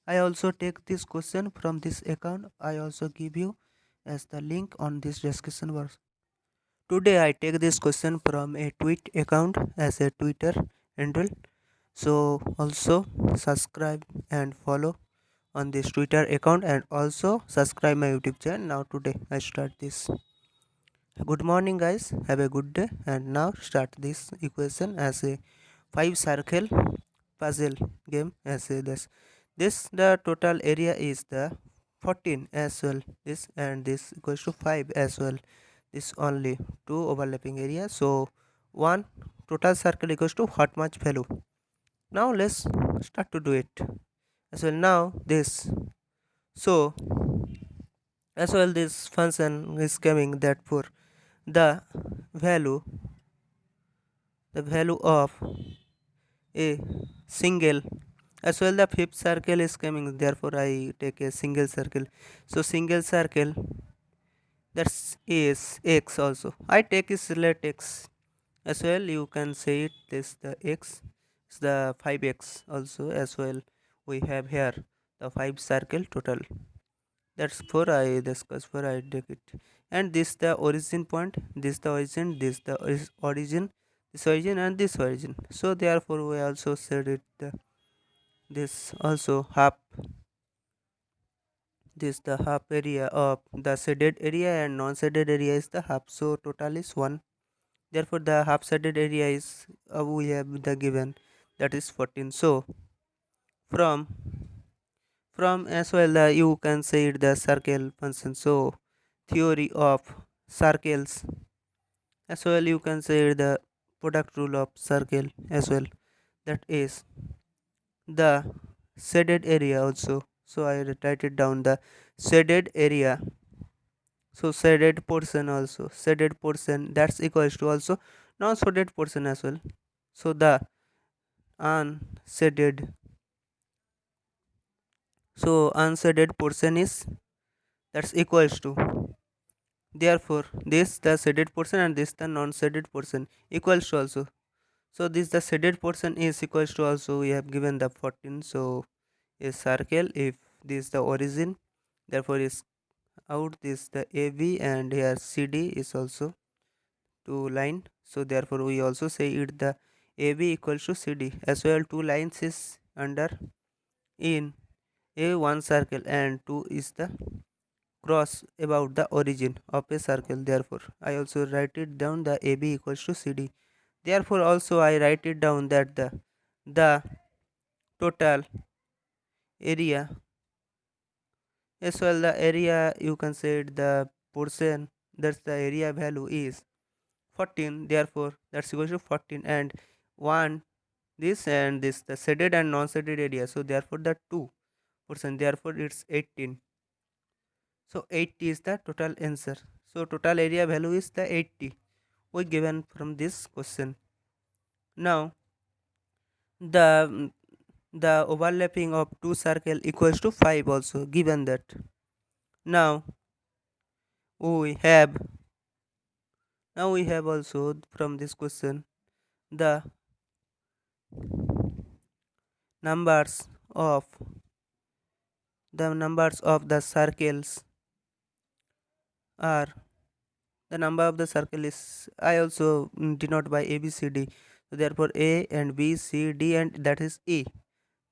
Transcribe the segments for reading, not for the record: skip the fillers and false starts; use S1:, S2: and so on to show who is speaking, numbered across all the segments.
S1: I also take this question from this account. I also give you as the link on this description box. Today I take this question from a tweet account as a Twitter handle. So also subscribe and follow on this Twitter account and also subscribe my YouTube channel. Now today I start this. Good morning guys. Have a good day and now start this equation as a 5 circle puzzle game as a this the total area is the 14 as well this and this equals to 5 as well this only two overlapping areas. So one total circle equals to what much value. Now let's start to do it as well. Now this, so as well this function is coming that for the value the value of a single, as well the fifth circle is coming, therefore I take a single circle. So single circle that is x, also I take is let x as well, you can say it this the x is the 5x also as well. We have here the 5 circle total, that's for I discuss for I take it. And this the origin point, this the origin, this the origin, this origin and this origin. So therefore we also said it the, this also half, this the half area of the shaded area and non-shaded area is the half, so total is 1. Therefore the half shaded area is we have the given, that is 14. So from as well you can say it the circle function. So theory of circles, as well you can say the product rule of circle as well, that is the shaded area also. So I write it down the shaded area, so shaded portion also, shaded portion that's equals to also non shaded portion as well. So the unshaded, so unshaded portion is that's equals to, therefore this the shaded portion and this the non shaded portion equals to also. So this the shaded portion is equals to also we have given the 14. So a circle, if this the origin, therefore is out this the AB and here CD is also two line. So therefore we also say it the AB equals to CD as well. Two lines is under in a one circle and two is the cross about the origin of a circle. Therefore I also write it down the AB equals to CD. Therefore also I write it down that the total area, as well the area you can say it the portion, that's the area value is 14, therefore that's equal to 14 and 1 this and this the shaded and non-shaded area, so therefore the 2%, therefore it's 18. So 80 is the total answer. So total area value is the 80 we given from this question. Now the the overlapping of two circle equals to 5 also given that. Now we have, now we have also from this question the numbers of the circles are, the number of the circle is I also denote by ABCD. So therefore A and B, C, D and that is E.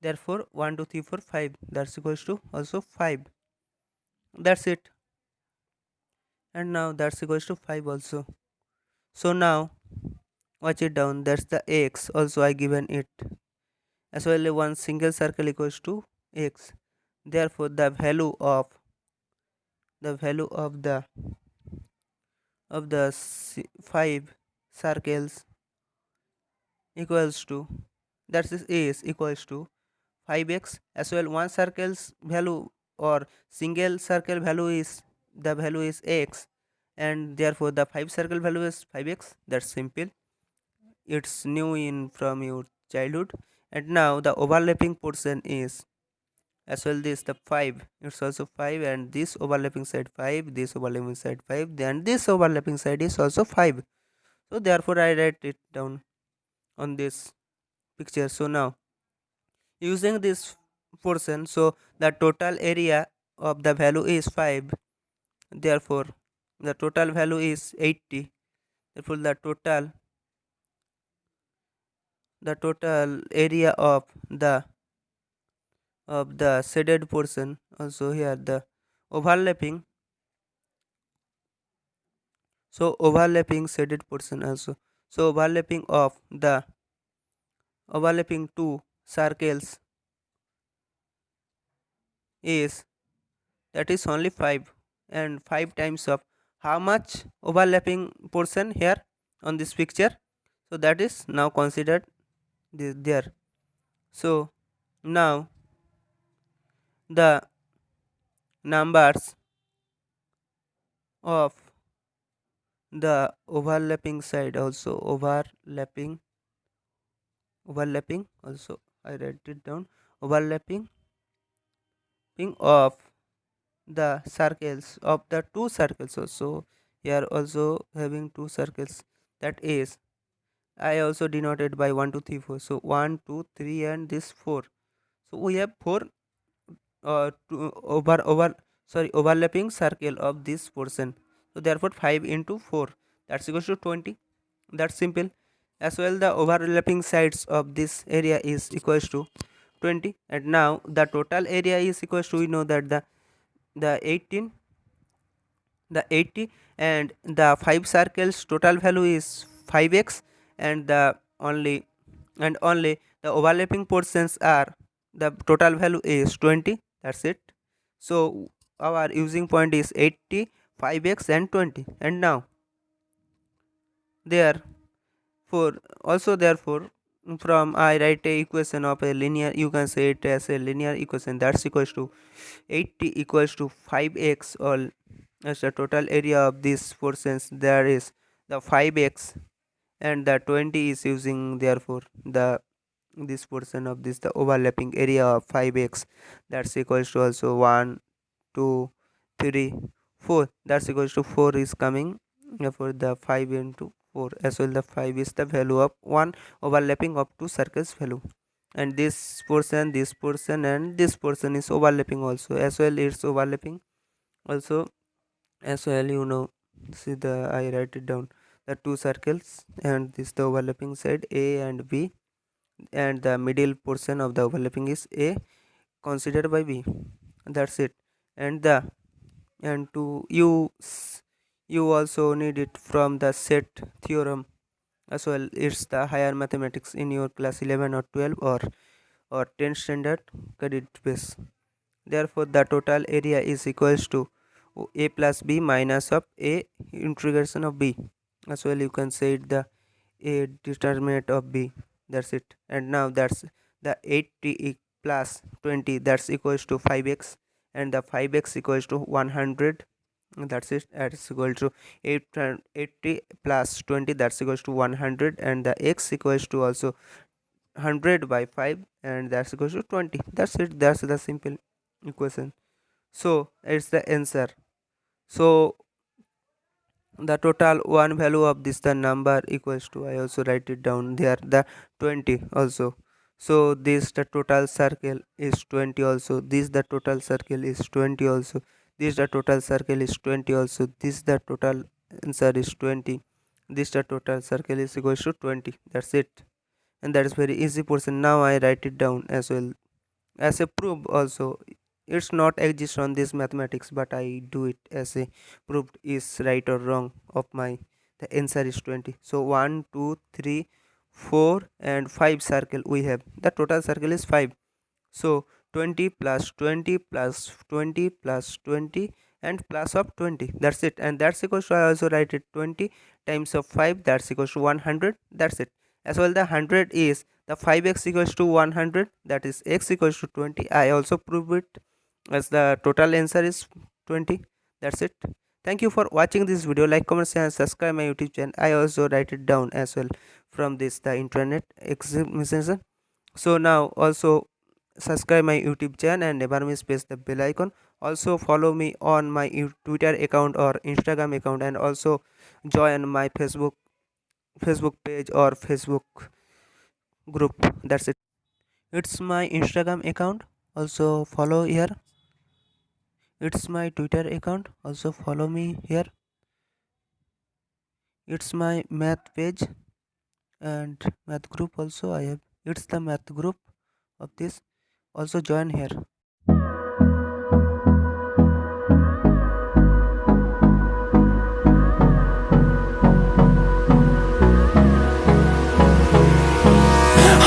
S1: Therefore 1 2 3 4 5 that's equals to also 5. That's it. And now that's equals to 5 also. So now watch it down, that's the X also I given it, as well as one single circle equals to X. Therefore the value of the 5 circles equals to, that is equals to 5x, as well one circle's value or single circle value is, the value is x, and therefore the 5 circle value is 5x. That's simple, it's new in from your childhood. And now the overlapping portion is, as well this the 5, it's also 5 and this overlapping side 5, this overlapping side 5, then this overlapping side is also 5. So therefore I write it down on this picture. So now using this portion, so the total area of the value is 5. Therefore the total value is 80. Therefore the total area of the shaded portion, also here the overlapping, so overlapping shaded portion also, so overlapping two circles is, that is only 5, and 5 times of how much overlapping portion here on this picture, so that is now considered there. So now the numbers of the overlapping side, also overlapping also I write it down, overlapping of the circles of the two circles also, here also having two circles, that is I also denoted by 1 2 3 4, so 1 2 3 and this 4, so we have 4 two overlapping circle of this portion, so therefore 5 into 4, that's equals to 20. That's simple. As well the overlapping sides of this area is equals to 20, and now the total area is equals to, we know that the 18 the 80 and the 5 circles total value is 5x, and only the overlapping portions are, the total value is 20, that's it. So our using point is 80, 5x and 20, and now therefore from I write a equation of a linear, you can say it as a linear equation, that's equals to 80 equals to 5x, or as the total area of these portions there is the 5x, and the 20 is using, therefore the this portion of this, the overlapping area of 5x, that's equals to also 1 2 3 4, that's equals to 4 is coming, therefore the 5 into 4, as well the 5 is the value of one overlapping of two circles value, and this portion and this portion is overlapping also, as well it's overlapping also, as well, see the I write it down, the two circles, and this the overlapping side A and B, and the middle portion of the overlapping is A considered by B, that's it. And to you also need it from the set theorem as well, it's the higher mathematics in your class 11 or 12 or 10 standard credit base. Therefore the total area is equals to A plus B minus of A integration of B, as well you can say it the A determinant of B, that's it. And now that's the 80 plus 20, that's equals to 5x, and the 5x equals to 100, that's it, that's equal to 80 plus 20, that's equals to 100, and the x equals to also 100 by 5, and that's equals to 20, that's it, that's the simple equation. So it's the answer. So the total one value of this the number equals to, I also write it down there, the 20 also. So this the total circle is 20 also, this the total circle is 20 also, this the total circle is 20 also, this the total answer is 20, this the total circle is equals to 20, that's it. And that is very easy portion. Now I write it down as well as a proof also, it's not exist on this mathematics, but I do it as a proved is right or wrong of my, the answer is 20. So 1 2 3 4 and 5 circle we have, the total circle is 5, so 20 plus 20 plus 20 plus 20 and plus of 20, that's it. And that's equals to, I also write it 20 times of 5, that's equals to 100, that's it. As well the 100 is the 5x equals to 100, that is x equals to 20, I also prove it as the total answer is 20, that's it. Thank you for watching this video, like comment share and subscribe my YouTube channel, I also write it down as well from this the internet examination. So now also subscribe my YouTube channel and never miss press the bell icon. Also follow me on my Twitter account or Instagram account, and also join my Facebook page or Facebook group, that's it. It's my Instagram account, also follow here. It's my Twitter account, also follow me here. It's my math page and math group also I have. It's the math group of this, also join here.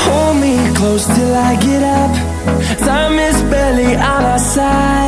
S2: Hold me close till I get up. Time is barely on our side.